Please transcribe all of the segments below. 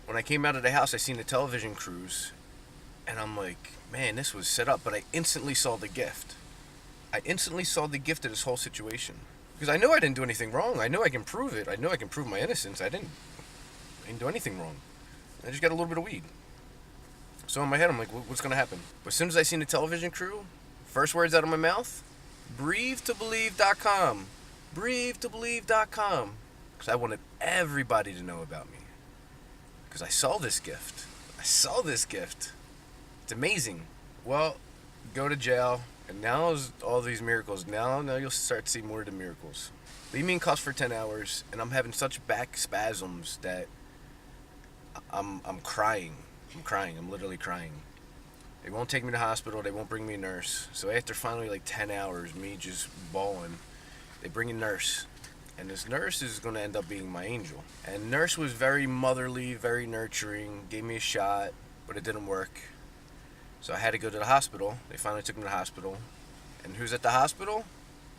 When I came out of the house, I seen the television crews, and I'm like, man, this was set up. But I instantly saw the gift. I instantly saw the gift of this whole situation. Because I know I didn't do anything wrong. I know I can prove it. I know I can prove my innocence. I didn't do anything wrong. I just got a little bit of weed. So in my head, I'm like, what's going to happen? But as soon as I seen the television crew, first words out of my mouth, breathe2believe.com. Breathe2believe.com. Because I wanted everybody to know about me. Because I saw this gift. I saw this gift. It's amazing. Well, go to jail, and now is all these miracles. Now you'll start to see more of the miracles. Leave me in cuffs for 10 hours, and I'm having such back spasms that I'm crying. I'm crying. I'm literally crying. They won't take me to the hospital. They won't bring me a nurse. So after finally like 10 hours, me just bawling, they bring a nurse. And this nurse is going to end up being my angel. And nurse was very motherly, very nurturing, gave me a shot, but it didn't work. So I had to go to the hospital. They finally took me to the hospital. And who's at the hospital?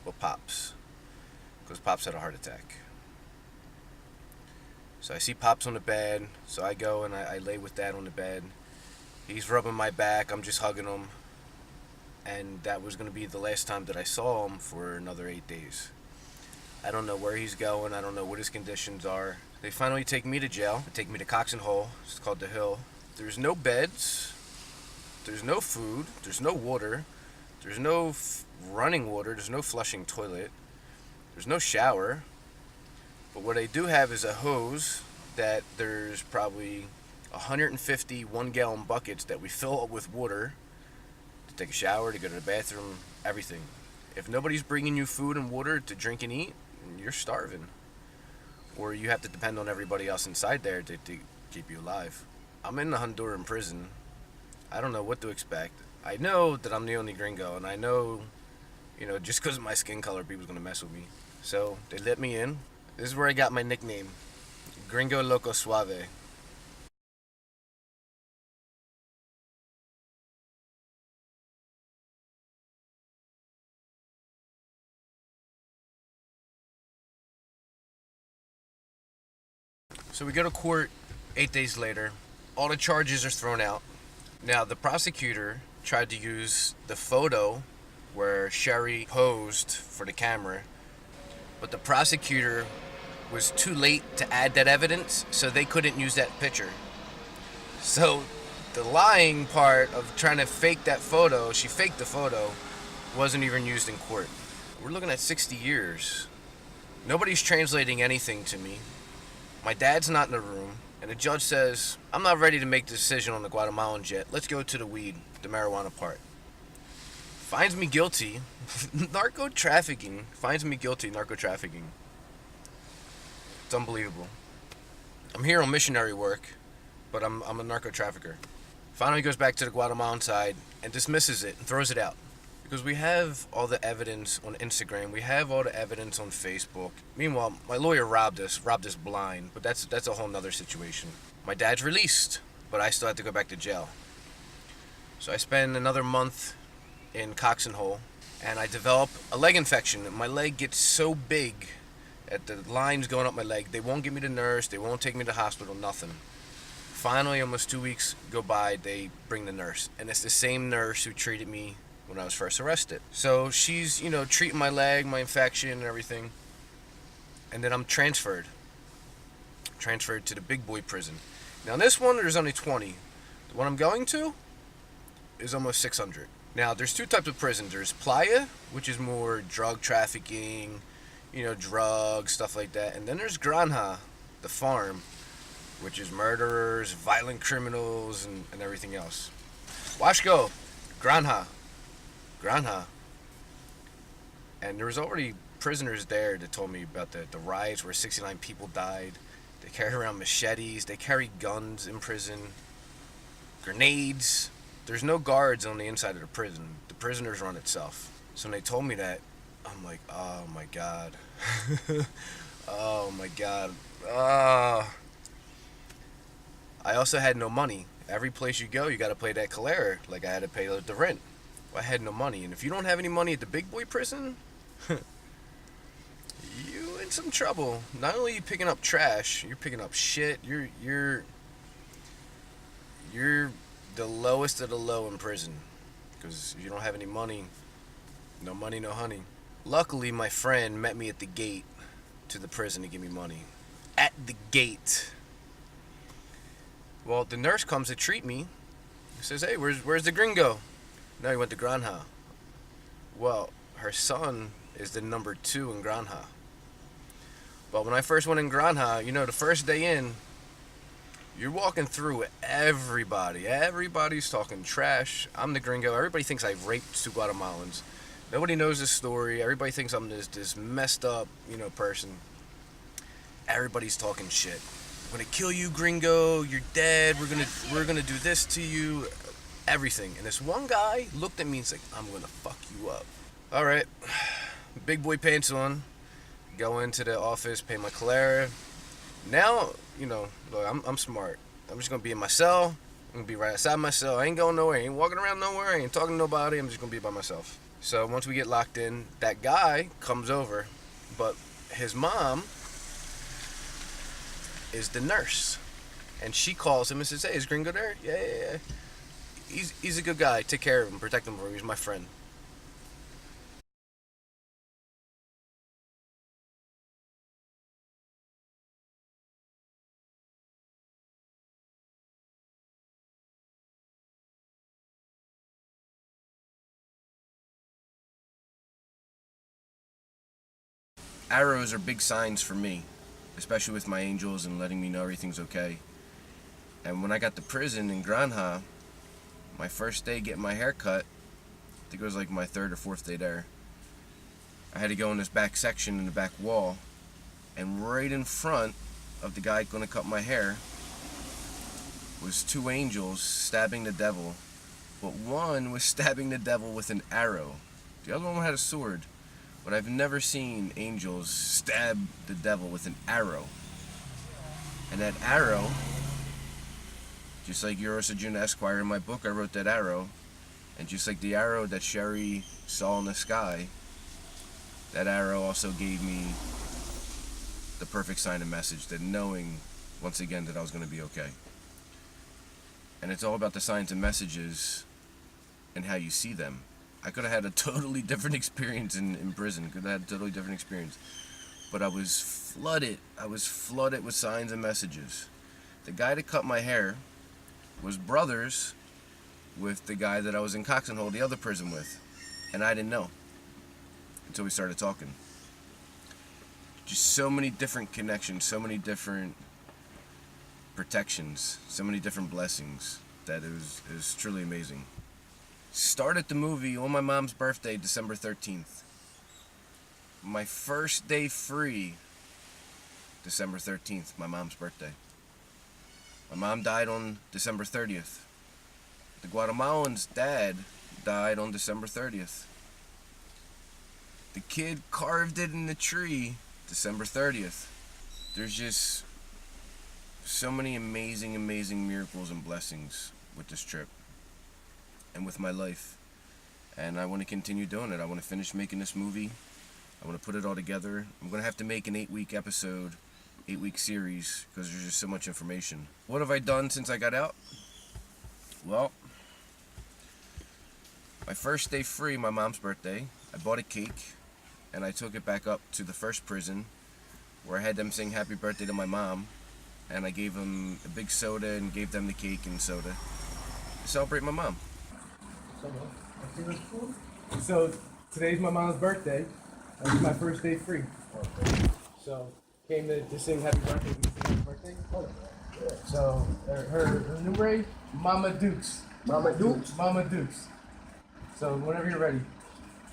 Well, Pops. Because Pops had a heart attack. So I see Pops on the bed. So I go and I lay with Dad on the bed. He's rubbing my back. I'm just hugging him. And that was going to be the last time that I saw him for another 8 days. I don't know where he's going. I don't know what his conditions are. They finally take me to jail. They take me to Cox and Hole. It's called the Hill. There's no beds. There's no food. There's no water. There's no running water. There's no flushing toilet. There's no shower. But what I do have is a hose that there's probably 150 1-gallon buckets that we fill up with water to take a shower, to go to the bathroom, everything. If nobody's bringing you food and water to drink and eat, you're starving. Or you have to depend on everybody else inside there to keep you alive. I'm in the Honduran prison. I don't know what to expect. I know that I'm the only gringo, and I know, just because of my skin color, people's going to mess with me. So they let me in. This is where I got my nickname, Gringo Loco Suave. So we go to court 8 days later. All the charges are thrown out. Now, the prosecutor tried to use the photo where Sherry posed for the camera, but the prosecutor was too late to add that evidence, so they couldn't use that picture. So the lying part of trying to fake that photo, she faked the photo, wasn't even used in court. We're looking at 60 years. Nobody's translating anything to me. My dad's not in the room, and the judge says, I'm not ready to make the decision on the Guatemalans yet. Let's go to the weed, the marijuana part. Finds me guilty. Narco trafficking. Finds me guilty, narco trafficking. It's unbelievable. I'm here on missionary work, but I'm a narco trafficker. Finally goes back to the Guatemalan side and dismisses it and throws it out. Because we have all the evidence on Instagram, we have all the evidence on Facebook. Meanwhile, my lawyer robbed us blind, but that's a whole nother situation. My dad's released, but I still have to go back to jail. So I spend another month in Cox and Hole, and I develop a leg infection. My leg gets so big that the line's going up my leg. They won't give me the nurse, they won't take me to the hospital, nothing. Finally, almost 2 weeks go by, they bring the nurse, and it's the same nurse who treated me when I was first arrested. So she's, treating my leg, my infection and everything. And then I'm transferred to the big boy prison. Now this one, there's only 20. The one I'm going to is almost 600. Now there's two types of prison. There's Playa, which is more drug trafficking, drugs, stuff like that. And then there's Granja, the farm, which is murderers, violent criminals, and everything else. Washko, Granja. And there was already prisoners there that told me about the riots where 69 people died. They carry around machetes. They carry guns in prison. Grenades. There's no guards on the inside of the prison. The prisoners run itself. So when they told me that, I'm like, oh my God. Oh my God. I also had no money. Every place you go, you got to pay that calera. Like I had to pay the rent. I had no money, and if you don't have any money at the big boy prison, you in some trouble. Not only are you picking up trash, you're picking up shit. You're You're the lowest of the low in prison because you don't have any money. No money, no honey. Luckily, my friend met me at the gate to the prison to give me money. At the gate. Well, the nurse comes to treat me. He says, "Hey, where's the gringo?" No, he went to Granja. Well, her son is the number 2 in Granja. But when I first went in Granja, the first day in, you're walking through everybody. Everybody's talking trash. I'm the gringo. Everybody thinks I raped 2 Guatemalans. Nobody knows this story. Everybody thinks I'm this messed up, person. Everybody's talking shit. "I'm gonna kill you, gringo. You're dead. We're gonna do this to you." Everything. And this one guy looked at me and said, "I'm gonna fuck you up." All right, big boy pants on. Go into the office, pay my Calera. Now, look, I'm smart. I'm just gonna be in my cell. I'm gonna be right outside my cell. I ain't going nowhere. I ain't walking around nowhere. I ain't talking to nobody. I'm just gonna be by myself. So once we get locked in, that guy comes over, but his mom is the nurse, and she calls him and says, "Hey, is Gringo there?" Yeah. He's a good guy. Take care of him. Protect him for me. He's my friend. Arrows are big signs for me, especially with my angels and letting me know everything's okay. And when I got to prison in Granja, my first day getting my hair cut, I think it was like my 3rd or 4th day there, I had to go in this back section in the back wall, and right in front of the guy gonna cut my hair was 2 angels stabbing the devil, but one was stabbing the devil with an arrow. The other one had a sword. But I've never seen angels stab the devil with an arrow. And that arrow, just like Euros Arjuna Esquire in my book, I wrote that arrow. And just like the arrow that Sherry saw in the sky, that arrow also gave me the perfect sign and message, that knowing, once again, that I was going to be okay. And it's all about the signs and messages and how you see them. I could have had a totally different experience in prison. Could have had a totally different experience. But I was flooded. With signs and messages. The guy that cut my hair was brothers with the guy that I was in Cox and Hole, the other prison with. And I didn't know until we started talking. Just so many different connections, so many different protections, so many different blessings, that it was truly amazing. Started the movie on my mom's birthday, December 13th. My first day free, December 13th, my mom's birthday. My mom died on December 30th. The Guatemalan's dad died on December 30th. The kid carved it in the tree, December 30th. There's just so many amazing, amazing miracles and blessings with this trip and with my life. And I want to continue doing it. I want to finish making this movie. I want to put it all together. I'm going to have to make an 8-week episode, 8-week series, because there's just so much information. What have I done since I got out? Well, my first day free, my mom's birthday, I bought a cake and I took it back up to the first prison where I had them sing happy birthday to my mom, and I gave them a big soda and gave them the cake and soda to celebrate my mom. So today's my mom's birthday. It's my first day free. So came to sing happy birthday. We sing happy birthday. So her numero, Mama Dukes. Mama Dukes. Mama Dukes. So whenever you're ready,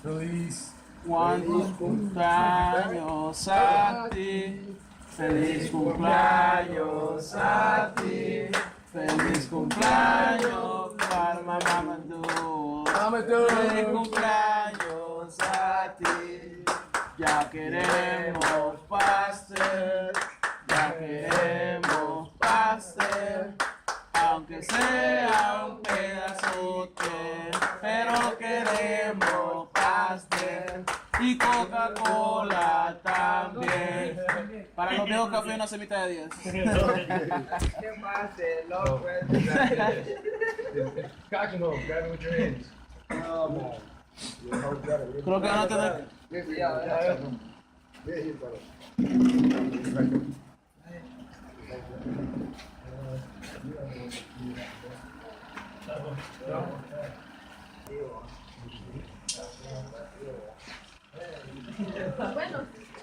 release. Feliz cumpleaños a ti, feliz cumpleaños a ti, feliz cumpleaños para Mama Dukes. Mama Dukes. Feliz cumpleaños a ti, ya queremos pastel, ya queremos pastel, aunque sea un pedazote, pero queremos pastel. y Coca-Cola también. Para los viejos café una semita de 10. ¿Qué pase, loco? Cock and hold, grab it with your hands. Creo que van a tener.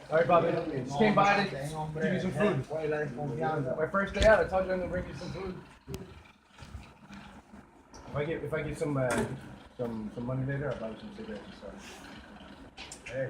All right, Bobby. Just came by to give you some food. My first day out, I told you I'm gonna bring you some food. If I get some money later, I'll buy you some cigarettes. So. Hey.